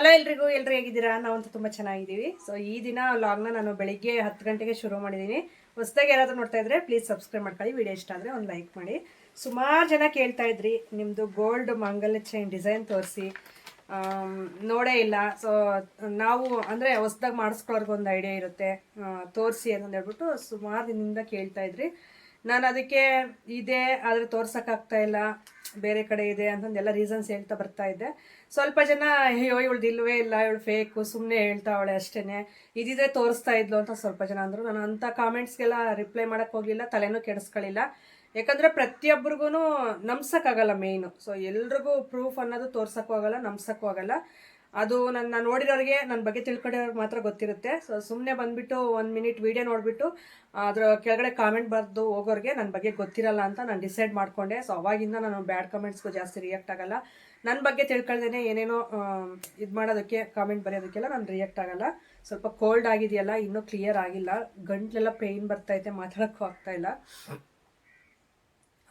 Hello ಎಲ್ರಿಗೂ ಹೇಗಿದ್ದೀರಾ? ನಾವಂತೂ ತುಂಬ ಚೆನ್ನಾಗಿದ್ದೀವಿ. ಸೊ ಈ ದಿನ ವ್ಲಾಗ್ನ ನಾನು ಬೆಳಿಗ್ಗೆ 10 ಗಂಟೆಗೆ ಶುರು ಮಾಡಿದ್ದೀನಿ. ಹೊಸದಾಗಿ ಯಾರಾದರೂ ನೋಡ್ತಾ ಇದ್ರೆ ಪ್ಲೀಸ್ ಸಬ್ಸ್ಕ್ರೈಬ್ ಮಾಡ್ಕೊಳ್ಳಿ. ವಿಡಿಯೋ ಇಷ್ಟ ಆದರೆ ಒಂದು ಲೈಕ್ ಮಾಡಿ. ಸುಮಾರು ಜನ ಕೇಳ್ತಾ ಇದ್ರಿ ನಿಮ್ಮದು ಗೋಲ್ಡ್ ಮಾಂಗಲ್ಯ ಚೈನ್ ಡಿಸೈನ್ ತೋರಿಸಿ, ನೋಡೇ ಇಲ್ಲ. ಸೊ ನಾವು ಅಂದರೆ ಹೊಸದಾಗಿ ಮಾಡಿಸ್ಕೊಳ್ಳೋರ್ಗೆ ಒಂದು ಐಡಿಯಾ ಇರುತ್ತೆ, ತೋರಿಸಿ ಅಂತಂದು ಹೇಳ್ಬಿಟ್ಟು ಸುಮಾರು ದಿನದಿಂದ ಕೇಳ್ತಾ ಇದ್ರಿ. ನಾನು ಅದಕ್ಕೆ ಇದೆ ಆದರೆ ತೋರ್ಸೋಕ್ಕಾಗ್ತಾ ಇಲ್ಲ, ಬೇರೆ ಕಡೆ ಇದೆ ಅಂತಂದೆಲ್ಲ ರೀಸನ್ಸ್ ಹೇಳ್ತಾ ಬರ್ತಾ ಇದ್ದೆ. ಸ್ವಲ್ಪ ಜನ ಅಯ್ಯೋ ಇವಳ್ದು ಇಲ್ವೇ ಇಲ್ಲ, ಇವಳು ಫೇಕು, ಸುಮ್ಮನೆ ಹೇಳ್ತಾವಳೆ ಅಷ್ಟೇ, ಇದಿದ್ರೆ ತೋರಿಸ್ತಾ ಇದ್ಲು ಅಂತ ಸ್ವಲ್ಪ ಜನ ಅಂದರು. ನಾನು ಅಂಥ ಕಾಮೆಂಟ್ಸ್ಗೆಲ್ಲ ರಿಪ್ಲೈ ಮಾಡೋಕ್ಕೆ ಹೋಗಲಿಲ್ಲ, ತಲೆನೂ ಕೆಡಿಸ್ಕೊಳ್ಳಿಲ್ಲ. ಯಾಕಂದರೆ ಪ್ರತಿಯೊಬ್ಬರಿಗೂ ನಂಬ್ಸೋಕ್ಕಾಗಲ್ಲ ಮೇಯ್ನು. ಸೊ ಎಲ್ರಿಗೂ ಪ್ರೂಫ್ ಅನ್ನೋದು ತೋರ್ಸೋಕ್ಕೂ ಆಗಲ್ಲ, ನಂಬ್ಸೋಕ್ಕೂ ಆಗಲ್ಲ. ಅದು ನನ್ನ ನೋಡಿರೋರಿಗೆ, ನನ್ನ ಬಗ್ಗೆ ತಿಳ್ಕೊಂಡಿರೋರಿಗೆ ಮಾತ್ರ ಗೊತ್ತಿರುತ್ತೆ. ಸೊ ಸುಮ್ಮನೆ ಬಂದುಬಿಟ್ಟು 1 ಮಿನಿಟ್ ವೀಡಿಯೋ ನೋಡಿಬಿಟ್ಟು ಅದರ ಕೆಳಗಡೆ ಕಾಮೆಂಟ್ ಬರೆದು ಹೋಗೋರಿಗೆ ನನ್ನ ಬಗ್ಗೆ ಗೊತ್ತಿರಲ್ಲ ಅಂತ ನಾನು ಡಿಸೈಡ್ ಮಾಡಿಕೊಂಡೆ. ಸೊ ಅವಾಗಿಂದ ನಾನು ಬ್ಯಾಡ್ ಕಮೆಂಟ್ಸ್ಗೂ ಜಾಸ್ತಿ ರಿಯಾಕ್ಟ್ ಆಗಲ್ಲ. ನನ್ನ ಬಗ್ಗೆ ತಿಳ್ಕೊಳ್ದೇನೆ ಏನೇನೋ ಇದು ಮಾಡೋದಕ್ಕೆ, ಕಾಮೆಂಟ್ ಬರೆಯೋದಕ್ಕೆಲ್ಲ ನಾನು ರಿಯಾಕ್ಟ್ ಆಗಲ್ಲ. ಸ್ವಲ್ಪ ಕೋಲ್ಡ್ ಆಗಿದೆಯಲ್ಲ, ಇನ್ನೂ ಕ್ಲಿಯರ್ ಆಗಿಲ್ಲ, ಗಂಟ್ಲೆಲ್ಲ ಪೇಯ್ನ್ ಬರ್ತೈತೆ, ಮಾತಾಡೋಕ್ಕೂ ಆಗ್ತಾಯಿಲ್ಲ.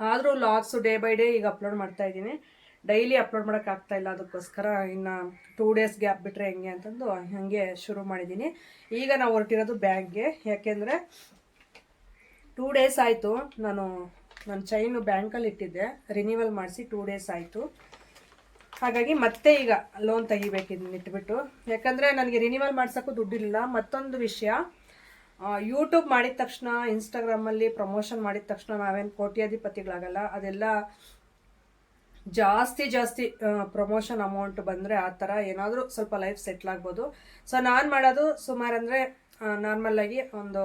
ಆದರೂ ಲಾಗ್ಸು ಡೇ ಬೈ ಡೇ ಈಗ ಅಪ್ಲೋಡ್ ಮಾಡ್ತಾ ಇದ್ದೀನಿ. ಡೈಲಿ ಅಪ್ಲೋಡ್ ಮಾಡೋಕ್ಕಾಗ್ತಾ ಇಲ್ಲ, ಅದಕ್ಕೋಸ್ಕರ ಇನ್ನು 2 ಡೇಸ್ ಗ್ಯಾಪ್ ಬಿಟ್ಟರೆ ಹೆಂಗೆ ಅಂತಂದು ಹಾಗೆ ಶುರು ಮಾಡಿದ್ದೀನಿ. ಈಗ ನಾವು ಹೊರಟಿರೋದು ಬ್ಯಾಂಕ್ಗೆ. ಯಾಕೆಂದರೆ 2 ಡೇಸ್ ಆಯಿತು ನನ್ನ ಚೈನು ಬ್ಯಾಂಕಲ್ಲಿ ಇಟ್ಟಿದ್ದೆ, ರಿನ್ಯೂವಲ್ ಮಾಡಿಸಿ 2 ಡೇಸ್ ಆಯಿತು. ಹಾಗಾಗಿ ಮತ್ತೆ ಈಗ ಲೋನ್ ತೆಗಿಬೇಕಿದ್ದೀನಿ ಇಟ್ಬಿಟ್ಟು. ಯಾಕಂದರೆ ನನಗೆ ರಿನ್ಯೂವಲ್ ಮಾಡ್ಸೋಕ್ಕೂ ದುಡ್ಡಿಲ್ಲ. ಮತ್ತೊಂದು ವಿಷಯ, ಯೂಟ್ಯೂಬ್ ಮಾಡಿದ ತಕ್ಷಣ, ಇನ್ಸ್ಟಾಗ್ರಾಮಲ್ಲಿ ಪ್ರಮೋಷನ್ ಮಾಡಿದ ತಕ್ಷಣ ನಾವೇನು ಕೋಟ್ಯಾಧಿಪತಿಗಳಾಗಲ್ಲ. ಅದೆಲ್ಲ ಜಾಸ್ತಿ ಪ್ರಮೋಷನ್ ಅಮೌಂಟ್ ಬಂದರೆ ಆ ಥರ ಏನಾದರೂ ಸ್ವಲ್ಪ ಲೈಫ್ ಸೆಟ್ಲ್ ಆಗ್ಬೋದು. ಸೊ ನಾನು ಮಾಡೋದು ಸುಮಾರು ಅಂದರೆ ನಾರ್ಮಲ್ಲಾಗಿ ಒಂದು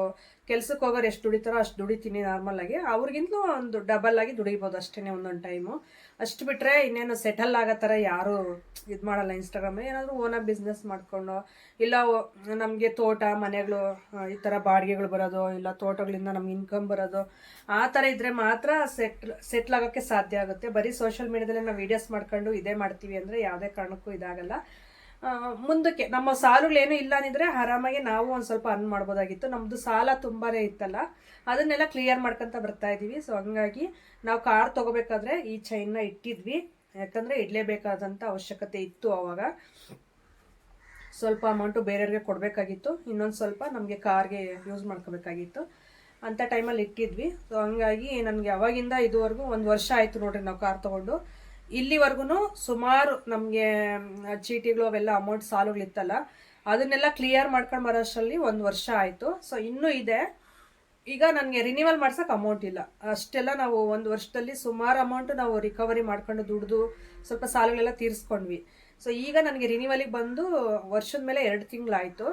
ಕೆಲ್ಸಕ್ಕೆ ಹೋಗೋರು ಎಷ್ಟು ದುಡಿತಾರೋ ಅಷ್ಟು ದುಡಿತೀನಿ ನಾರ್ಮಲ್ಲಾಗಿ. ಅವ್ರಿಗಿಂತಲೂ ಒಂದು ಡಬಲ್ ಆಗಿ ದುಡಿಬೋದು ಅಷ್ಟೇ ಒಂದೊಂದು ಟೈಮು. ಅಷ್ಟು ಬಿಟ್ಟರೆ ಇನ್ನೇನು ಸೆಟಲ್ ಆಗೋ ಥರ ಯಾರೂ ಇದು ಮಾಡಲ್ಲ. ಇನ್ಸ್ಟಾಗ್ರಾಮಲ್ಲಿ ಏನಾದರೂ ಓನಾಗಿ ಬಿಸ್ನೆಸ್ ಮಾಡಿಕೊಂಡು, ಇಲ್ಲ ನಮಗೆ ತೋಟ ಮನೆಗಳು ಈ ಥರ ಬಾಡಿಗೆಗಳು ಬರೋದು, ಇಲ್ಲ ತೋಟಗಳಿಂದ ನಮ್ಗೆ ಇನ್ಕಮ್ ಬರೋದು, ಆ ಥರ ಇದ್ದರೆ ಮಾತ್ರ ಸೆಟ್ಲ್ ಆಗೋಕ್ಕೆ ಸಾಧ್ಯ ಆಗುತ್ತೆ. ಬರೀ ಸೋಷಿಯಲ್ ಮೀಡಿಯಾದಲ್ಲೇ ನಾವು ವೀಡಿಯೋಸ್ ಮಾಡ್ಕೊಂಡು ಇದೇ ಮಾಡ್ತೀವಿ ಅಂದರೆ ಯಾವುದೇ ಕಾರಣಕ್ಕೂ ಇದಾಗಲ್ಲ. ಮುಂದಕ್ಕೆ ನಮ್ಮ ಸಾಲುಗಳೇನು ಇಲ್ಲ ಅಂದಿದ್ರೆ ಆರಾಮಾಗಿ ನಾವು ಒಂದು ಸ್ವಲ್ಪ ಅರ್ನ್ ಮಾಡ್ಬೋದಾಗಿತ್ತು. ನಮ್ಮದು ಸಾಲ ತುಂಬಾ ಇತ್ತಲ್ಲ, ಅದನ್ನೆಲ್ಲ ಕ್ಲಿಯರ್ ಮಾಡ್ಕೊತ ಬರ್ತಾ ಇದ್ದೀವಿ. ಸೊ ಹಂಗಾಗಿ ನಾವು ಕಾರ್ ತೊಗೋಬೇಕಾದ್ರೆ ಈ ಚೈನ್ನ ಇಟ್ಟಿದ್ವಿ. ಯಾಕಂದರೆ ಇಡಲೇಬೇಕಾದಂಥ ಅವಶ್ಯಕತೆ ಇತ್ತು. ಆವಾಗ ಸ್ವಲ್ಪ ಅಮೌಂಟು ಬೇರೆಯವ್ರಿಗೆ ಕೊಡಬೇಕಾಗಿತ್ತು, ಇನ್ನೊಂದು ಸ್ವಲ್ಪ ನಮಗೆ ಕಾರ್ಗೆ ಯೂಸ್ ಮಾಡ್ಕೋಬೇಕಾಗಿತ್ತು. ಅಂಥ ಟೈಮಲ್ಲಿ ಇಟ್ಟಿದ್ವಿ. ಸೊ ಹಂಗಾಗಿ ನನಗೆ ಅವಾಗಿಂದ ಇದುವರೆಗೂ 1 ವರ್ಷ ಆಯಿತು ನೋಡ್ರಿ ನಾವು ಕಾರ್ ತೊಗೊಂಡು. ಇಲ್ಲಿವರೆಗೂ ಸುಮಾರು ನಮಗೆ ಚೀಟಿಗಳು ಅವೆಲ್ಲ ಅಮೌಂಟ್ ಸಾಲುಗಳಿತ್ತಲ್ಲ, ಅದನ್ನೆಲ್ಲ ಕ್ಲಿಯರ್ ಮಾಡ್ಕೊಂಡು ಬರೋಷ್ಟರಲ್ಲಿ 1 ವರ್ಷ ಆಯಿತು. ಸೊ ಇನ್ನೂ ಇದೆ. ಈಗ ನನಗೆ ರಿನ್ಯೂವಲ್ ಮಾಡ್ಸೋಕೆ ಅಮೌಂಟ್ ಇಲ್ಲ. ಅಷ್ಟೆಲ್ಲ ನಾವು 1 ವರ್ಷದಲ್ಲಿ ಸುಮಾರು ಅಮೌಂಟು ನಾವು ರಿಕವರಿ ಮಾಡ್ಕೊಂಡು ದುಡ್ದು ಸ್ವಲ್ಪ ಸಾಲಗಳೆಲ್ಲ ತೀರಿಸ್ಕೊಂಡ್ವಿ. ಸೊ ಈಗ ನನಗೆ ರಿನ್ಯೂವಲಿಗೆ ಬಂದು ವರ್ಷದ ಮೇಲೆ 2 ತಿಂಗಳಾಯಿತು.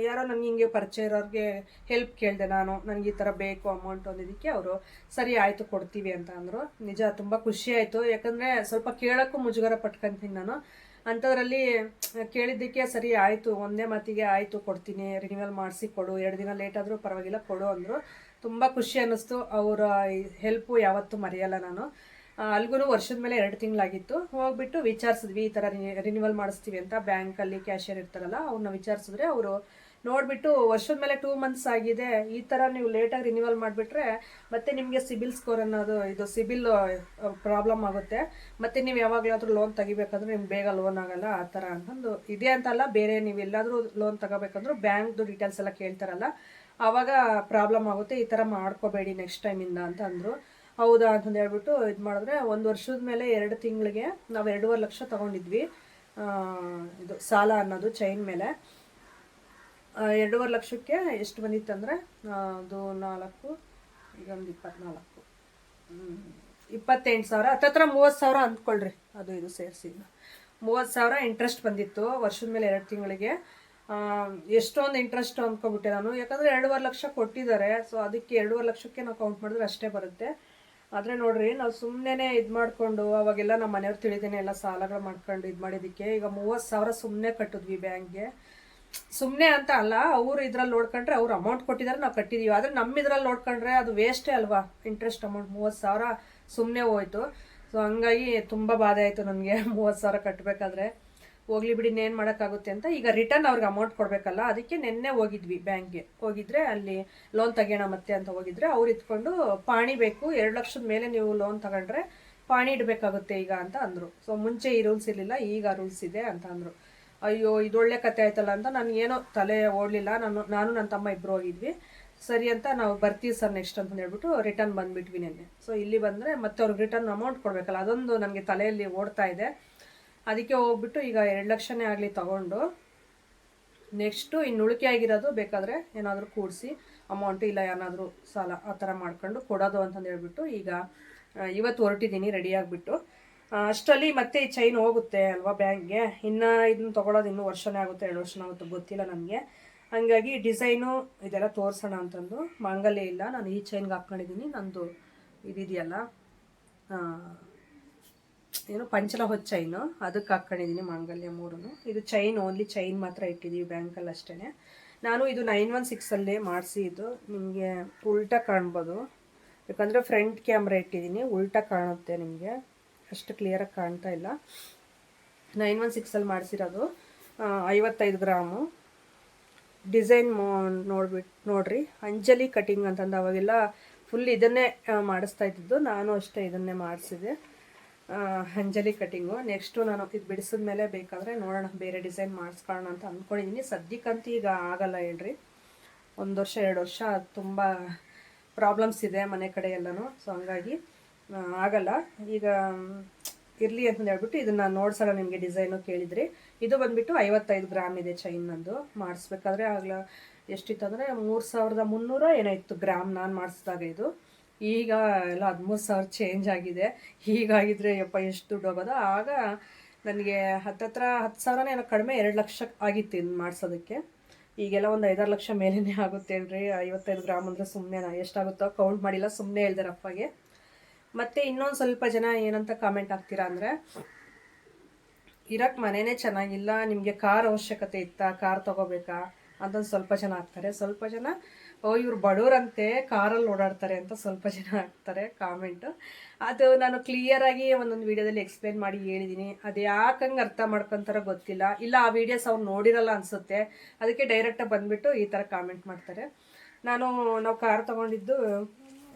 ಯಾರೋ ನನಗೆ ಹಿಂಗೆ ಪರಿಚಯ ಇರೋರಿಗೆ ಹೆಲ್ಪ್ ಕೇಳಿದೆ ನಾನು, ನನಗೆ ಈ ಥರ ಬೇಕು ಅಮೌಂಟ್ ಅಂದಿದ್ದಕ್ಕೆ ಅವರು ಸರಿ ಆಯಿತು ಕೊಡ್ತೀವಿ ಅಂತ ಅಂದರು. ನಿಜ ತುಂಬ ಖುಷಿ ಆಯಿತು. ಯಾಕಂದರೆ ಸ್ವಲ್ಪ ಕೇಳೋಕ್ಕೂ ಮುಜುಗರ ಪಟ್ಕೊತೀನಿ ನಾನು. ಅಂಥದ್ರಲ್ಲಿ ಕೇಳಿದ್ದಕ್ಕೆ ಸರಿ ಆಯಿತು, ಒಂದೇ ಮಾತಿಗೆ ಆಯಿತು ಕೊಡ್ತೀನಿ, ರಿನ್ಯೂವಲ್ ಮಾಡಿಸಿ ಕೊಡು, 2 ದಿನ ಲೇಟ್ ಆದರೂ ಪರವಾಗಿಲ್ಲ ಕೊಡು ಅಂದರು. ತುಂಬ ಖುಷಿ ಅನ್ನಿಸ್ತು. ಅವರ ಹೆಲ್ಪು ಯಾವತ್ತೂ ಮರೆಯಲ್ಲ ನಾನು. ಅಲ್ಗೂ ವರ್ಷದ ಮೇಲೆ 2 ತಿಂಗಳಾಗಿತ್ತು. ಹೋಗ್ಬಿಟ್ಟು ವಿಚಾರಿಸಿದ್ವಿ, ಈ ಥರ ರಿನ್ಯೂವಲ್ ಮಾಡಿಸ್ತೀವಿ ಅಂತ. ಬ್ಯಾಂಕಲ್ಲಿ ಕ್ಯಾಶಿಯರ್ ಇರ್ತಾರಲ್ಲ ಅವ್ರನ್ನ ವಿಚಾರಿಸಿದ್ರೆ ಅವರು ನೋಡಿಬಿಟ್ಟು ವರ್ಷದ ಮೇಲೆ 2 ಮಂತ್ಸ್ ಆಗಿದೆ, ಈ ಥರ ನೀವು ಲೇಟಾಗಿ ರಿನ್ಯೂವಲ್ ಮಾಡಿಬಿಟ್ರೆ ಮತ್ತೆ ನಿಮಗೆ ಸಿಬಿಲ್ ಸ್ಕೋರ್ ಅನ್ನೋದು, ಇದು ಸಿಬಿಲ್ ಪ್ರಾಬ್ಲಮ್ ಆಗುತ್ತೆ, ಮತ್ತು ನೀವು ಯಾವಾಗಲಾದರೂ ಲೋನ್ ತೆಗಿಬೇಕಾದ್ರೆ ನಿಮ್ಗೆ ಬೇಗ ಲೋನ್ ಆಗಲ್ಲ ಆ ಥರ ಅಂತಂದು. ಇದೇ ಅಂತಲ್ಲ, ಬೇರೆ ನೀವು ಎಲ್ಲಾದರೂ ಲೋನ್ ತಗೋಬೇಕಂದ್ರೂ ಬ್ಯಾಂಕ್ದು ಡೀಟೇಲ್ಸ್ ಎಲ್ಲ ಕೇಳ್ತಾರಲ್ಲ, ಆವಾಗ ಪ್ರಾಬ್ಲಮ್ ಆಗುತ್ತೆ, ಈ ಥರ ಮಾಡ್ಕೋಬೇಡಿ ನೆಕ್ಸ್ಟ್ ಟೈಮಿಂದ ಅಂತ ಅಂದರು. ಹೌದಾ ಅಂತಂದು ಹೇಳ್ಬಿಟ್ಟು ಇದು ಮಾಡಿದ್ರೆ 1 ವರ್ಷದ ಮೇಲೆ 2 ತಿಂಗಳಿಗೆ ನಾವು 2.5 ಲಕ್ಷ ತೊಗೊಂಡಿದ್ವಿ. ಇದು ಸಾಲ ಅನ್ನೋದು ಚೈನ್ ಮೇಲೆ 2.5 ಲಕ್ಷಕ್ಕೆ ಎಷ್ಟು ಬಂದಿತ್ತು ಅಂದರೆ ಅದು 4 ಈಗ ಒಂದು 24 28,000 ಹತ್ತತ್ರ 30,000 ಅಂದ್ಕೊಳ್ರಿ. ಅದು ಇದು ಸೇರಿಸಿ 30,000 ಇಂಟ್ರೆಸ್ಟ್ ಬಂದಿತ್ತು ವರ್ಷದ ಮೇಲೆ 2 ತಿಂಗಳಿಗೆ. ಎಷ್ಟೊಂದು ಇಂಟ್ರೆಸ್ಟ್ ಅಂದ್ಕೊಬಿಟ್ಟೆ ನಾನು. ಯಾಕಂದರೆ 2.5 ಲಕ್ಷ ಕೊಟ್ಟಿದ್ದಾರೆ. ಸೊ ಅದಕ್ಕೆ 2.5 ಲಕ್ಷಕ್ಕೆ ನಾವು ಕೌಂಟ್ ಮಾಡಿದ್ರೆ ಅಷ್ಟೇ ಬರುತ್ತೆ. ಆದರೆ ನೋಡ್ರಿ, ನಾವು ಸುಮ್ಮನೆ ಇದು ಮಾಡಿಕೊಂಡು ಅವಾಗೆಲ್ಲ ನಮ್ಮ ಮನೆಯವ್ರು ತಿಳಿದೇನೆ ಎಲ್ಲ ಸಾಲಗಳು ಮಾಡ್ಕೊಂಡು ಇದು ಮಾಡಿದ್ದಕ್ಕೆ ಈಗ 30,000 ಸುಮ್ಮನೆ ಕಟ್ಟಿದ್ವಿ ಬ್ಯಾಂಕ್ಗೆ. ಸುಮ್ಮನೆ ಅಂತ ಅಲ್ಲ, ಅವರು ಇದ್ರಲ್ಲಿ ನೋಡ್ಕೊಂಡ್ರೆ ಅವ್ರು ಅಮೌಂಟ್ ಕೊಟ್ಟಿದ್ದಾರೆ, ನಾವು ಕಟ್ಟಿದ್ದೀವಿ. ಆದರೆ ನಮ್ಮ ಇದ್ರಲ್ಲಿ ನೋಡ್ಕೊಂಡ್ರೆ ಅದು ವೇಸ್ಟೇ ಅಲ್ವಾ, ಇಂಟ್ರೆಸ್ಟ್ ಅಮೌಂಟ್ 30,000 ಸುಮ್ಮನೆ ಹೋಯ್ತು. ಸೊ ಹಂಗಾಗಿ ತುಂಬ ಬಾಧೆ ಆಯಿತು ನನಗೆ 30,000 ಕಟ್ಟಬೇಕಾದ್ರೆ. ಹೋಗ್ಲಿ ಬಿಡಿ, ಇನ್ನೇನು ಮಾಡೋಕ್ಕಾಗುತ್ತೆ ಅಂತ. ಈಗ ರಿಟರ್ನ್ ಅವ್ರಿಗೆ ಅಮೌಂಟ್ ಕೊಡಬೇಕಲ್ಲ, ಅದಕ್ಕೆ ನಿನ್ನೆ ಹೋಗಿದ್ವಿ ಬ್ಯಾಂಕ್ಗೆ. ಹೋಗಿದ್ರೆ ಅಲ್ಲಿ ಲೋನ್ ತೆಗೋಣ ಮತ್ತೆ ಅಂತ ಹೋಗಿದ್ರೆ ಅವ್ರು ಇಟ್ಕೊಂಡು ಪಾಣಿ ಬೇಕು, 2 ಲಕ್ಷದ ಮೇಲೆ ನೀವು ಲೋನ್ ತಗೊಂಡ್ರೆ ಪಾಣಿ ಇಡಬೇಕಾಗುತ್ತೆ ಈಗ ಅಂತ ಅಂದರು. ಸೊ ಮುಂಚೆ ಈ ರೂಲ್ಸ್ ಇರಲಿಲ್ಲ, ಈಗ ರೂಲ್ಸ್ ಇದೆ ಅಂತ ಅಂದರು. ಅಯ್ಯೋ ಇದೊಳ್ಳೆ ಕತೆ ಆಯ್ತಲ್ಲ ಅಂತ ನನಗೇನೋ ತಲೆ ಓಡಲಿಲ್ಲ. ನಾನು ನನ್ನ ತಮ್ಮ ಇಬ್ಬರು ಹೋಗಿದ್ವಿ. ಸರಿ ಅಂತ ನಾವು ಬರ್ತೀವಿ ಸರ್ ನೆಕ್ಸ್ಟ್ ಅಂತ ಹೇಳ್ಬಿಟ್ಟು ರಿಟರ್ನ್ ಬಂದುಬಿಟ್ವಿ ನೆನ್ನೆ. ಸೊ ಇಲ್ಲಿ ಬಂದರೆ ಮತ್ತೆ ಅವ್ರಿಗೆ ರಿಟರ್ನ್ ಅಮೌಂಟ್ ಕೊಡಬೇಕಲ್ಲ, ಅದೊಂದು ನನಗೆ ತಲೆಯಲ್ಲಿ ಓಡ್ತಾ ಇದೆ. ಅದಕ್ಕೆ ಹೋಗ್ಬಿಟ್ಟು ಈಗ 2 ಲಕ್ಷನೇ ಆಗಲಿ ತಗೊಂಡು ನೆಕ್ಸ್ಟು ಇನ್ನು ಉಳಿಕೆ ಆಗಿರೋದು ಬೇಕಾದರೆ ಏನಾದರೂ ಕೂಡಿಸಿ ಅಮೌಂಟು ಇಲ್ಲ ಏನಾದರೂ ಸಾಲ ಆ ಥರ ಮಾಡ್ಕೊಂಡು ಕೊಡೋದು ಅಂತಂದು ಹೇಳ್ಬಿಟ್ಟು ಈಗ ಇವತ್ತು ಹೊರಟಿದ್ದೀನಿ ರೆಡಿಯಾಗಿಬಿಟ್ಟು. ಅಷ್ಟರಲ್ಲಿ ಮತ್ತೆ ಈ ಚೈನ್ ಹೋಗುತ್ತೆ ಅಲ್ವಾ ಬ್ಯಾಂಕ್ಗೆ. ಇನ್ನು ಇದನ್ನ ತೊಗೊಳೋದು ಇನ್ನೂ ವರ್ಷನೇ ಆಗುತ್ತೆ, 2 ವರ್ಷ ಆಗುತ್ತೆ ಗೊತ್ತಿಲ್ಲ ನನಗೆ. ಹಾಗಾಗಿ ಡಿಸೈನು ಇದೆಲ್ಲ ತೋರಿಸೋಣ ಅಂತಂದು ಮಾಂಗಲ್ಯ ಇಲ್ಲ, ನಾನು ಈ ಚೈನ್ಗೆ ಹಾಕ್ಕೊಂಡಿದ್ದೀನಿ. ನಂದು ಇದಿದೆಯಲ್ಲ ಏನು ಪಂಚಲ ಹೊಚ್ಚ ಚೈನು, ಅದಕ್ಕೆ ಹಾಕ್ಕೊಂಡಿದ್ದೀನಿ ಮಾಂಗಲ್ಯ 3. ಇದು ಚೈನ್ ಓನ್ಲಿ ಚೈನ್ ಮಾತ್ರ ಇಟ್ಟಿದ್ದೀವಿ ಬ್ಯಾಂಕಲ್ಲಿ ಅಷ್ಟೇ. ನಾನು ಇದು 916ಅಲ್ಲಿ ಮಾಡಿಸಿದ್ದು. ನಿಮಗೆ ಉಲ್ಟಾ ಕಾಣ್ಬೋದು, ಯಾಕಂದರೆ ಫ್ರಂಟ್ ಕ್ಯಾಮ್ರಾ ಇಟ್ಟಿದ್ದೀನಿ, ಉಲ್ಟಾ ಕಾಣುತ್ತೆ ನಿಮಗೆ, ಅಷ್ಟು ಕ್ಲಿಯರಾಗಿ ಕಾಣ್ತಾ ಇಲ್ಲ. 916ಅಲ್ಲಿ ಮಾಡಿಸಿರೋದು 55 ಗ್ರಾಮು. ಡಿಸೈನ್ ನೋಡ್ರಿ, ಅಂಜಲಿ ಕಟಿಂಗ್ ಅಂತಂದು ಅವಾಗೆಲ್ಲ ಫುಲ್ ಇದನ್ನೇ ಮಾಡಿಸ್ತಾ ಇದ್ದಿದ್ದು. ನಾನು ಅಷ್ಟೇ ಇದನ್ನೇ ಮಾಡಿಸಿದೆ, ಅಂಜಲಿ ಕಟಿಂಗು. ನೆಕ್ಸ್ಟು ನಾನು ಇದು ಬಿಡಿಸಿದ ಮೇಲೆ ಬೇಕಾದರೆ ನೋಡೋಣ ಬೇರೆ ಡಿಸೈನ್ ಮಾಡಿಸ್ಕೊಳ್ಳೋಣ ಅಂತ ಅಂದ್ಕೊಂಡಿದ್ದೀನಿ. ಸದ್ಯಕ್ಕಂತೂ ಈಗ ಆಗಲ್ಲ ಹೇಳ್ರಿ, 1 ವರ್ಷ 2 ವರ್ಷ ತುಂಬ ಪ್ರಾಬ್ಲಮ್ಸ್ ಇದೆ ಮನೆ ಕಡೆ ಎಲ್ಲನೂ. ಸೊ ಹಂಗಾಗಿ ಆಗಲ್ಲ. ಈಗ ಇರಲಿ ಅಂತಂದು ಹೇಳ್ಬಿಟ್ಟು ಇದನ್ನು ನೋಡ್ಸೋಣ ನಿಮಗೆ. ಡಿಸೈನು ಕೇಳಿದ್ರಿ. ಇದು ಬಂದುಬಿಟ್ಟು 55 ಗ್ರಾಮ್ ಇದೆ ಚೈನ್ ನಂದು. ಮಾಡಿಸ್ಬೇಕಾದ್ರೆ ಆಗಲ ಎಷ್ಟಿತ್ತು ಅಂದರೆ 3300 ಏನಾಯಿತು ಗ್ರಾಮ್ ನಾನು ಮಾಡಿಸಿದಾಗ. ಇದು ಈಗ ಎಲ್ಲ 13,000 ಚೇಂಜ್ ಆಗಿದೆ. ಹೀಗಾಗಿದ್ರೆ ಯಪ್ಪ ಎಷ್ಟು ದುಡ್ಡು ಹೋಗೋದು. ಆಗ ನನಗೆ ಹತ್ತತ್ರ 10,000 ಏನೋ ಕಡಿಮೆ 2 ಲಕ್ಷ ಆಗಿತ್ತು ಇನ್ನು ಮಾಡಿಸೋದಕ್ಕೆ. ಈಗೆಲ್ಲ ಒಂದು 5-6 ಲಕ್ಷ ಮೇಲೇ ಆಗುತ್ತೇನ್ರಿ. 55 ಗ್ರಾಮ್ ಅಂದರೆ ಸುಮ್ಮನೆ ಎಷ್ಟಾಗುತ್ತೋ ಕೌಂಟ್ ಮಾಡಿಲ್ಲ, ಸುಮ್ಮನೆ ಹೇಳ್ದೆ ರಫಾಗೆ. ಮತ್ತು ಇನ್ನೊಂದು ಸ್ವಲ್ಪ ಜನ ಏನಂತ ಕಾಮೆಂಟ್ ಹಾಕ್ತೀರಾ ಅಂದರೆ, ಇರೋಕ್ಕೆ ಮನೆಯೇ ಚೆನ್ನಾಗಿಲ್ಲ, ನಿಮಗೆ ಕಾರ್ ಅವಶ್ಯಕತೆ ಇತ್ತಾ, ಕಾರ್ ತೊಗೋಬೇಕಾ ಅಂತಂದು ಸ್ವಲ್ಪ ಜನ ಹಾಕ್ತಾರೆ. ಸ್ವಲ್ಪ ಜನ ಇವ್ರು ಬಡವರಂತೆ ಕಾರಲ್ಲಿ ಓಡಾಡ್ತಾರೆ ಅಂತ ಸ್ವಲ್ಪ ಜನ ಹಾಕ್ತಾರೆ ಕಾಮೆಂಟು. ಅದು ನಾನು ಕ್ಲಿಯರಾಗಿ ಒಂದೊಂದು ವೀಡಿಯೋದಲ್ಲಿ ಎಕ್ಸ್ಪ್ಲೇನ್ ಮಾಡಿ ಹೇಳಿದ್ದೀನಿ. ಅದು ಯಾಕಂಗೆ ಅರ್ಥ ಮಾಡ್ಕೊತಾರೋ ಗೊತ್ತಿಲ್ಲ, ಇಲ್ಲ ಆ ವೀಡಿಯೋಸ್ ಅವ್ರು ನೋಡಿರಲ್ಲ ಅನಿಸುತ್ತೆ, ಅದಕ್ಕೆ ಡೈರೆಕ್ಟಾಗಿ ಬಂದುಬಿಟ್ಟು ಈ ಥರ ಕಾಮೆಂಟ್ ಮಾಡ್ತಾರೆ. ನಾವು ಕಾರ್ ತೊಗೊಂಡಿದ್ದು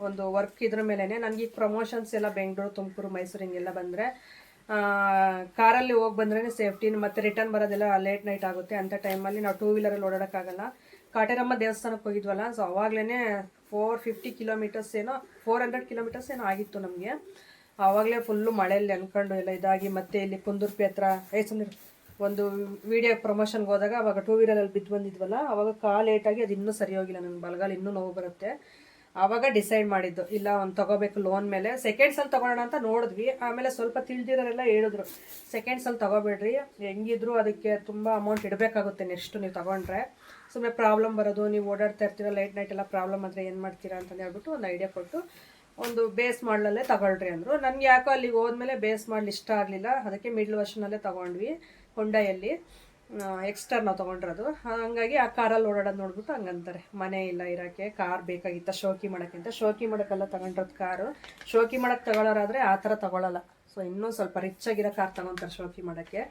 ಒಂದು ವರ್ಕ್ ಇದ್ರ ಮೇಲೇ. ನನಗೆ ಈ ಪ್ರಮೋಷನ್ಸ್ ಎಲ್ಲ ಬೆಂಗಳೂರು, ತುಮಕೂರು, ಮೈಸೂರು ಹಿಂಗೆಲ್ಲ ಬಂದರೆ ಕಾರಲ್ಲಿ ಹೋಗಿ ಬಂದ್ರೇ ಸೇಫ್ಟಿ. ಮತ್ತು ರಿಟರ್ನ್ ಬರೋದೆಲ್ಲ ಲೇಟ್ ನೈಟ್ ಆಗುತ್ತೆ. ಅಂಥ ಟೈಮಲ್ಲಿ ನಾವು 2 ವೀಲರಲ್ಲಿ ಓಡಾಡೋಕ್ಕಾಗಲ್ಲ. ಕಾಟೇರಮ್ಮ ದೇವಸ್ಥಾನಕ್ಕೆ ಹೋಗಿದ್ವಲ್ಲ, ಸೊ ಅವಾಗಲೇ 450 ಕಿಲೋಮೀಟರ್ಸ್ ಏನೋ 400 ಕಿಲೋಮೀಟರ್ಸ್ ಏನೋ ಆಗಿತ್ತು ನಮಗೆ. ಆವಾಗಲೇ ಫುಲ್ಲು ಮಳೆಯಲ್ಲಿ ಅಂದ್ಕೊಂಡು ಎಲ್ಲ ಇದಾಗಿ, ಮತ್ತೆ ಇಲ್ಲಿ ಕುಂದುರ್ಪಿ ಹತ್ರ ಒಂದು ವಿಡಿಯೋ ಪ್ರಮೋಷನ್ಗೆ ಹೋದಾಗ ಅವಾಗ 2 ವೀಲರಲ್ಲಿ ಬಿದ್ದು ಬಂದಿದ್ವಲ್ಲ, ಅವಾಗ ಕಾಲು ಲೇಟಾಗಿ ಅದು ಇನ್ನೂ ಸರಿ ಹೋಗಿಲ್ಲ, ನನ್ನ ಬಲಗಾಲ ಇನ್ನೂ ನೋವು ಬರುತ್ತೆ. ಆವಾಗ ಡಿಸೈಡ್ ಮಾಡಿದ್ದು ಇಲ್ಲ ಒಂದು ತೊಗೋಬೇಕು ಲೋನ್ ಮೇಲೆ. ಸೆಕೆಂಡ್ಸಲ್ಲಿ ತೊಗೊಳ್ಳೋಣ ಅಂತ ನೋಡಿದ್ವಿ. ಆಮೇಲೆ ಸ್ವಲ್ಪ ತಿಳಿದಿರೋರೆಲ್ಲ ಹೇಳಿದ್ರು ಸೆಕೆಂಡ್ಸಲ್ಲಿ ತೊಗೋಬೇಡ್ರಿ, ಹೆಂಗಿದ್ರು ಅದಕ್ಕೆ ತುಂಬ ಅಮೌಂಟ್ ಇಡಬೇಕಾಗುತ್ತೆ ನೆಕ್ಸ್ಟು ನೀವು ತೊಗೊಂಡ್ರೆ. ಸುಮ್ಮನೆ ಪ್ರಾಬ್ಲಮ್ ಬರೋದು, ನೀವು ಓಡಾಡ್ತಾ ಇರ್ತೀರ ಲೈಟ್ ನೈಟ್ ಎಲ್ಲ ಪ್ರಾಬ್ಲಮ್ ಆದರೆ ಏನು ಮಾಡ್ತೀರಾ ಅಂತಂದು ಹೇಳ್ಬಿಟ್ಟು ಒಂದು ಐಡಿಯಾ ಕೊಟ್ಟು ಒಂದು ಬೇಸ್ ಮಾಡಲಲ್ಲೇ ತಗೊಳ್ರಿ ಅಂದರು. ನನಗೆ ಯಾಕೋ ಅಲ್ಲಿಗೆ ಹೋದ್ಮೇಲೆ ಬೇಸ್ ಮಾಡಲು ಇಷ್ಟ ಆಗಲಿಲ್ಲ, ಅದಕ್ಕೆ ಮಿಡ್ಲ್ ವರ್ಷನಲ್ಲೇ ತೊಗೊಂಡ್ವಿ. ಹೊಂಡಾಯಲ್ಲಿ ಎಕ್ಸ್ಟರ್ ನಾವು ತೊಗೊಂಡಿರೋದು. ಹಾಗಾಗಿ ಆ ಕಾರಲ್ಲಿ ಓಡಾಡೋದು ನೋಡ್ಬಿಟ್ಟು ಹಂಗಂತಾರೆ, ಮನೆ ಇಲ್ಲ ಇರೋಕ್ಕೆ, ಕಾರ್ ಬೇಕಾಗಿತ್ತ ಶೋಕಿ ಮಾಡೋಕ್ಕಿಂತ. ಶೋಕಿ ಮಾಡೋಕ್ಕೆಲ್ಲ ತೊಗೊಂಡಿರೋದು ಕಾರು. ಶೋಕಿ ಮಾಡೋಕ್ಕೆ ತಗೊಳ್ಳೋರಾದರೆ ಆ ಥರ ತೊಗೊಳ್ಳಲ್ಲ. ಸೊ ಇನ್ನೂ ಸ್ವಲ್ಪ ರಿಚ್ ಆಗಿರೋ ಕಾರ್ ತೊಗೊತಾರೆ ಶೋಕಿ ಮಾಡೋಕ್ಕೆ.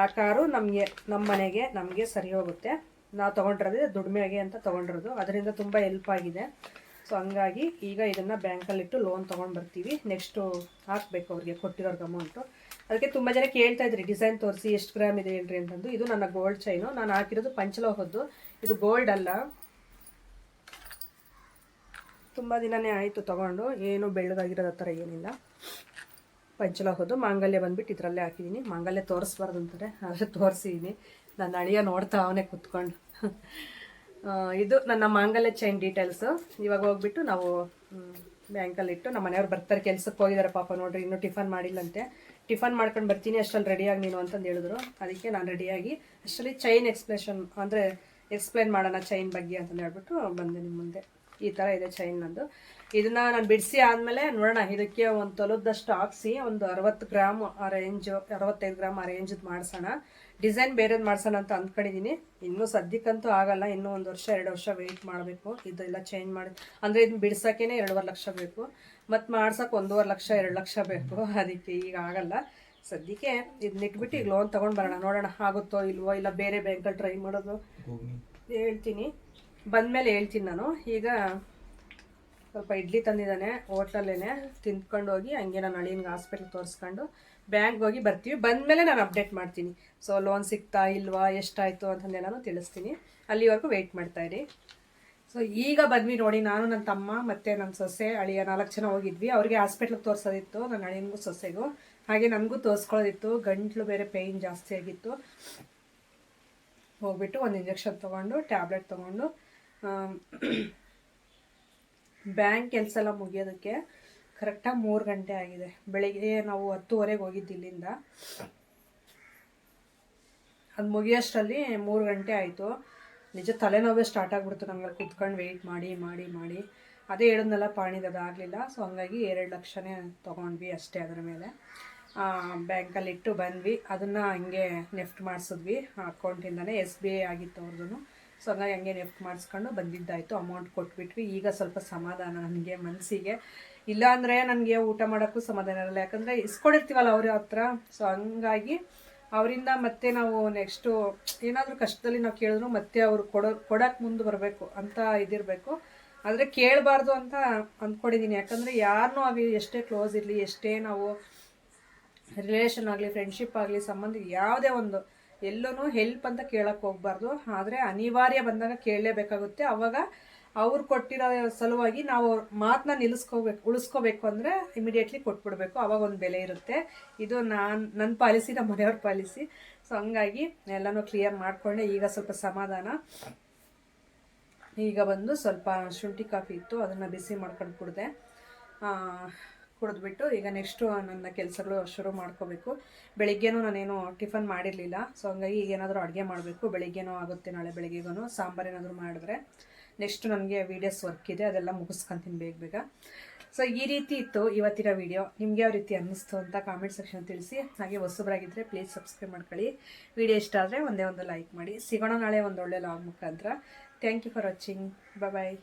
ಆ ಕಾರು ನಮ್ಮ ಮನೆಗೆ ನಮಗೆ ಸರಿ ಹೋಗುತ್ತೆ. ನಾವು ತೊಗೊಂಡಿರೋದೇ ದುಡಿಮೆಗೆ ಅಂತ ತೊಗೊಂಡಿರೋದು, ಅದರಿಂದ ತುಂಬ ಹೆಲ್ಪ್ ಆಗಿದೆ. ಸೊ ಹಂಗಾಗಿ ಈಗ ಇದನ್ನು ಬ್ಯಾಂಕಲ್ಲಿಟ್ಟು ಲೋನ್ ತೊಗೊಂಡು ಬರ್ತೀವಿ. ನೆಕ್ಸ್ಟು ಹಾಕಬೇಕು ಅವ್ರಿಗೆ ಕೊಟ್ಟಿರೋರ್ಗೆ ಅಮೌಂಟು. ಅದಕ್ಕೆ ತುಂಬ ಜನ ಕೇಳ್ತಾ ಇದ್ರಿ ಡಿಸೈನ್ ತೋರಿಸಿ ಎಷ್ಟು ಗ್ರಾಮ್ ಇದೆ ಹೇಳ್ರಿ ಅಂತಂದು. ಇದು ನನ್ನ ಗೋಲ್ಡ್ ಚೈನು, ನಾನು ಹಾಕಿರೋದು ಪಂಚಲೋಹದ್ದು, ಇದು ಗೋಲ್ಡ್ ಅಲ್ಲ. ತುಂಬ ದಿನವೇ ಆಯಿತು ತೊಗೊಂಡು, ಏನು ಬೆಳ್ಳಗಾಗಿರೋದು ಆ ಥರ ಏನಿಲ್ಲ. ಪಂಚಲೋಹದ್ದು. ಮಾಂಗಲ್ಯ ಬಂದುಬಿಟ್ಟು ಇದರಲ್ಲೇ ಹಾಕಿದ್ದೀನಿ. ಮಾಂಗಲ್ಯ ತೋರಿಸ್ಬಾರ್ದು ಅಂತಾರೆ, ಆದರೆ ತೋರಿಸಿದ್ದೀನಿ. ನನ್ನ ಅಳಿಯ ನೋಡ್ತಾ ಅವನೇ ಕೂತ್ಕೊಂಡು. ಇದು ನನ್ನ ಮಾಂಗಲ್ಯ ಚೈನ್ ಡೀಟೇಲ್ಸು. ಇವಾಗ ಹೋಗ್ಬಿಟ್ಟು ನಾವು ಬ್ಯಾಂಕಲ್ಲಿಟ್ಟು ನಮ್ಮ ಮನೆಯವ್ರು ಬರ್ತಾರೆ, ಕೆಲ್ಸಕ್ಕೆ ಹೋಗಿದ್ದಾರೆ ಪಾಪ ನೋಡ್ರಿ, ಇನ್ನೂ ಟಿಫನ್ ಮಾಡಿಲ್ಲಂತೆ. ಟಿಫನ್ ಮಾಡ್ಕೊಂಡು ಬರ್ತೀನಿ ಅಷ್ಟರಲ್ಲಿ ರೆಡಿಯಾಗಿ ನೀನು ಅಂತಂದು ಹೇಳಿದ್ರು. ಅದಕ್ಕೆ ನಾನು ರೆಡಿಯಾಗಿ ಅಷ್ಟರಲ್ಲಿ ಚೈನ್ ಎಕ್ಸ್ಪ್ಲೇನ್ ಮಾಡೋಣ ಚೈನ್ ಬಗ್ಗೆ ಅಂತಂದು ಹೇಳ್ಬಿಟ್ಟು ಬಂದೆ ನಿಮ್ಮ ಮುಂದೆ. ಈ ಥರ ಇದೆ ಚೈನ್ ನಂದು. ಇದನ್ನು ನಾನು ಬಿಡಿಸಿ ಆದಮೇಲೆ ನೋಡೋಣ, ಇದಕ್ಕೆ ಒಂದು ತೊಲದಷ್ಟು ಹಾಕ್ಸಿ ಒಂದು 60 ಗ್ರಾಮ್ ಆ ರೇಂಜು, 65 ಗ್ರಾಮ್ ಆ ರೇಂಜದ್ದು ಮಾಡಿಸೋಣ. ಡಿಸೈನ್ ಬೇರೆದು ಮಾಡ್ಸೋಣ ಅಂತ ಅಂದ್ಕೊಂಡಿದ್ದೀನಿ. ಇನ್ನೂ ಸದ್ಯಕ್ಕಂತೂ ಆಗಲ್ಲ, ಇನ್ನೂ 1 ವರ್ಷ 2 ವರ್ಷ ವೆಯ್ಟ್ ಮಾಡಬೇಕು. ಇದೆಲ್ಲ ಚೇಂಜ್ ಮಾಡಿ ಅಂದರೆ ಇದನ್ನ ಬಿಡ್ಸೋಕ್ಕೇ 2.5 ಲಕ್ಷ ಬೇಕು, ಮತ್ತು ಮಾಡ್ಸೋಕೆ 1.5 ಲಕ್ಷ 2 ಲಕ್ಷ ಬೇಕು. ಅದಕ್ಕೆ ಈಗ ಆಗಲ್ಲ. ಸದ್ಯಕ್ಕೆ ಇದನ್ನ ಇಟ್ಬಿಟ್ಟು ಈಗ ಲೋನ್ ತೊಗೊಂಡು ಬರೋಣ, ನೋಡೋಣ ಆಗುತ್ತೋ ಇಲ್ವೋ, ಇಲ್ಲ ಬೇರೆ ಬ್ಯಾಂಕಲ್ಲಿ ಟ್ರೈ ಮಾಡೋದು ಹೇಳ್ತೀನಿ, ಬಂದಮೇಲೆ ಹೇಳ್ತೀನಿ ನಾನು. ಈಗ ಸ್ವಲ್ಪ ಇಡ್ಲಿ ತಂದಿದ್ದಾನೆ ಹೋಟ್ಲಲ್ಲೇ, ತಿಂದ್ಕೊಂಡು ಹೋಗಿ ಹಂಗೆ ನಾನು ಅಳಿಯನ್ಗೆ ಹಾಸ್ಪಿಟ್ಲಿಗೆ ತೋರಿಸ್ಕೊಂಡು ಬ್ಯಾಂಕ್ಗೆ ಹೋಗಿ ಬರ್ತೀವಿ. ಬಂದಮೇಲೆ ನಾನು ಅಪ್ಡೇಟ್ ಮಾಡ್ತೀನಿ. ಸೊ ಲೋನ್ ಸಿಗ್ತಾ ಇಲ್ವಾ, ಎಷ್ಟಾಯಿತು ಅಂತಂದೆಲ್ಲನೂ ತಿಳಿಸ್ತೀನಿ. ಅಲ್ಲಿವರೆಗೂ ವೆಯ್ಟ್ ಮಾಡ್ತಾಯಿರಿ. ಸೊ ಈಗ ಬಂದ್ವಿ ನೋಡಿ, ನಾನು ನನ್ನ ತಮ್ಮ ಮತ್ತು ನನ್ನ ಸೊಸೆ ಅಳಿಯ 4 ಜನ ಹೋಗಿದ್ವಿ. ಅವ್ರಿಗೆ ಹಾಸ್ಪಿಟ್ಲಿಗೆ ತೋರಿಸೋದಿತ್ತು, ನನ್ನ ಅಳಿಯನಿಗೂ ಸೊಸೆಗೂ. ಹಾಗೆ ನನಗೂ ತೋರಿಸ್ಕೊಳ್ಳೋದಿತ್ತು. ಗಂಟ್ಲು ಬೇರೆ ಪೇಯ್ನ್ ಜಾಸ್ತಿ ಆಗಿತ್ತು. ಹೋಗ್ಬಿಟ್ಟು ಒಂದು ಇಂಜೆಕ್ಷನ್ ತೊಗೊಂಡು ಟ್ಯಾಬ್ಲೆಟ್ ತೊಗೊಂಡು ಬ್ಯಾಂಕ್ ಕೆಲಸ ಎಲ್ಲ ಮುಗಿಯೋದಕ್ಕೆ ಕರೆಕ್ಟಾಗಿ 3 ಗಂಟೆ ಆಗಿದೆ. ಬೆಳಿಗ್ಗೆ ನಾವು 10:30ಗೆ ಹೋಗಿದ್ದು ಇಲ್ಲಿಂದ. ಅದು ಮುಗಿಯೋಷ್ಟರಲ್ಲಿ 3 ಗಂಟೆ ಆಯಿತು. ನಿಜ ತಲೆನೋವೇ ಸ್ಟಾರ್ಟ್ ಆಗಿಬಿಡ್ತು ನಮಗೆ ಕುತ್ಕೊಂಡು ವೆಯ್ಟ್ ಮಾಡಿ ಮಾಡಿ ಮಾಡಿ. ಅದೇ ಹೇಳಿದ್ನಲ್ಲ ಪಾಣಿದು ಅದಾಗಲಿಲ್ಲ. ಸೊ ಹಂಗಾಗಿ 2 ಲಕ್ಷನೇ ತೊಗೊಂಡ್ವಿ ಅಷ್ಟೇ. ಅದರ ಮೇಲೆ ಬ್ಯಾಂಕಲ್ಲಿ ಇಟ್ಟು ಬಂದ್ವಿ. ಅದನ್ನು ಹಂಗೆ ನೆಫ್ಟ್ ಮಾಡಿಸಿದ್ವಿ ಅಕೌಂಟಿಂದನೇ. SBI ಆಗಿತ್ತು ಅವ್ರದ್ದು. ಸೊ ಹಂಗಾಗಿ ಹಂಗೆ ನೆಫ್ಟ್ ಮಾಡಿಸ್ಕೊಂಡು ಬಂದಿದ್ದಾಯಿತು. ಅಮೌಂಟ್ ಕೊಟ್ಬಿಟ್ವಿ. ಈಗ ಸ್ವಲ್ಪ ಸಮಾಧಾನ ನನಗೆ ಮನಸ್ಸಿಗೆ. ಇಲ್ಲಾಂದರೆ ನನಗೆ ಊಟ ಮಾಡೋಕ್ಕೂ ಸಮಾಧಾನ ಇರಲ್ಲ, ಯಾಕಂದರೆ ಇಸ್ಕೊಂಡಿರ್ತೀವಲ್ಲ ಅವ್ರ ಹತ್ರ. ಸೊ ಹಂಗಾಗಿ ಅವರಿಂದ ಮತ್ತೆ ನಾವು ನೆಕ್ಸ್ಟು ಏನಾದರೂ ಕಷ್ಟದಲ್ಲಿ ನಾವು ಕೇಳಿದ್ರು ಮತ್ತೆ ಅವರು ಕೊಡೋಕ್ಕೆ ಮುಂದೆ ಬರಬೇಕು ಅಂತ ಇದಿರಬೇಕು. ಆದರೆ ಕೇಳಬಾರ್ದು ಅಂತ ಅಂದ್ಕೊಂಡಿದ್ದೀನಿ. ಯಾಕಂದರೆ ಯಾರನ್ನೂ ಆಗಲಿ, ಎಷ್ಟೇ ಕ್ಲೋಸ್ ಇರಲಿ, ಎಷ್ಟೇ ನಾವು ರಿಲೇಷನ್ ಆಗಲಿ, ಫ್ರೆಂಡ್ಶಿಪ್ ಆಗಲಿ, ಸಂಬಂಧ ಯಾವುದೇ ಒಂದು ಎಲ್ಲೂ ಹೆಲ್ಪ್ ಅಂತ ಕೇಳೋಕ್ಕೆ ಹೋಗ್ಬಾರ್ದು. ಆದರೆ ಅನಿವಾರ್ಯ ಬಂದಾಗ ಕೇಳಲೇಬೇಕಾಗುತ್ತೆ. ಆವಾಗ ಅವ್ರು ಕೊಟ್ಟಿರೋ ಸಲುವಾಗಿ ನಾವು ಮಾತನ್ನ ಉಳಿಸ್ಕೋಬೇಕು ಅಂದರೆ ಇಮಿಡಿಯೇಟ್ಲಿ ಕೊಟ್ಬಿಡ್ಬೇಕು. ಆವಾಗ ಒಂದು ಬೆಲೆ ಇರುತ್ತೆ. ಇದು ನನ್ನ ಪಾಲಿಸಿ, ನಮ್ಮ ಮನೆಯವ್ರ ಪಾಲಿಸಿ. ಸೊ ಹಂಗಾಗಿ ಎಲ್ಲನೂ ಕ್ಲಿಯರ್ ಮಾಡಿಕೊಂಡೆ. ಈಗ ಸ್ವಲ್ಪ ಸಮಾಧಾನ. ಈಗ ಬಂದು ಸ್ವಲ್ಪ ಶುಂಠಿ ಕಾಫಿ ಇತ್ತು, ಅದನ್ನು ಬಿಸಿ ಮಾಡ್ಕೊಂಡು ಕುಡಿದ್ಬಿಟ್ಟು ಈಗ ನೆಕ್ಸ್ಟು ನನ್ನ ಕೆಲಸಗಳು ಶುರು ಮಾಡ್ಕೋಬೇಕು. ಬೆಳಿಗ್ಗೆನೂ ನಾನೇನು ಟಿಫನ್ ಮಾಡಿರಲಿಲ್ಲ. ಸೊ ಹಂಗಾಗಿ ಈಗ ಏನಾದರೂ ಅಡುಗೆ ಮಾಡಬೇಕು. ಬೆಳಿಗ್ಗೆನೂ ಆಗುತ್ತೆ, ನಾಳೆ ಬೆಳಿಗ್ಗೆಗೂ ಸಾಂಬಾರು ಏನಾದರೂ ಮಾಡಿದ್ರೆ. ನೆಕ್ಸ್ಟ್ ನನಗೆ ವೀಡಿಯೋಸ್ ವರ್ಕ್ ಇದೆ, ಅದೆಲ್ಲ ಮುಗಿಸ್ಕೊತೀನಿ ಬೇಗ. ಸೊ ಈ ರೀತಿ ಇತ್ತು ಇವತ್ತಿನ ವೀಡಿಯೋ. ನಿಮ್ಗೆ ಯಾವ ರೀತಿ ಅನ್ನಿಸ್ತು ಅಂತ ಕಾಮೆಂಟ್ ಸೆಕ್ಷನ್ ತಿಳಿಸಿ. ಹಾಗೆ ಹೊಸಬರಾಗಿದ್ದರೆ ಪ್ಲೀಸ್ ಸಬ್ಸ್ಕ್ರೈಬ್ ಮಾಡ್ಕೊಳ್ಳಿ. ವಿಡಿಯೋ ಇಷ್ಟ ಆದರೆ ಒಂದೇ ಒಂದು ಲೈಕ್ ಮಾಡಿ. ಸಿಗೋಣ ನಾಳೆ ಒಂದೊಳ್ಳೆ ಲಾಗ್ ಮುಖಾಂತರ. Thank you for watching. Bye.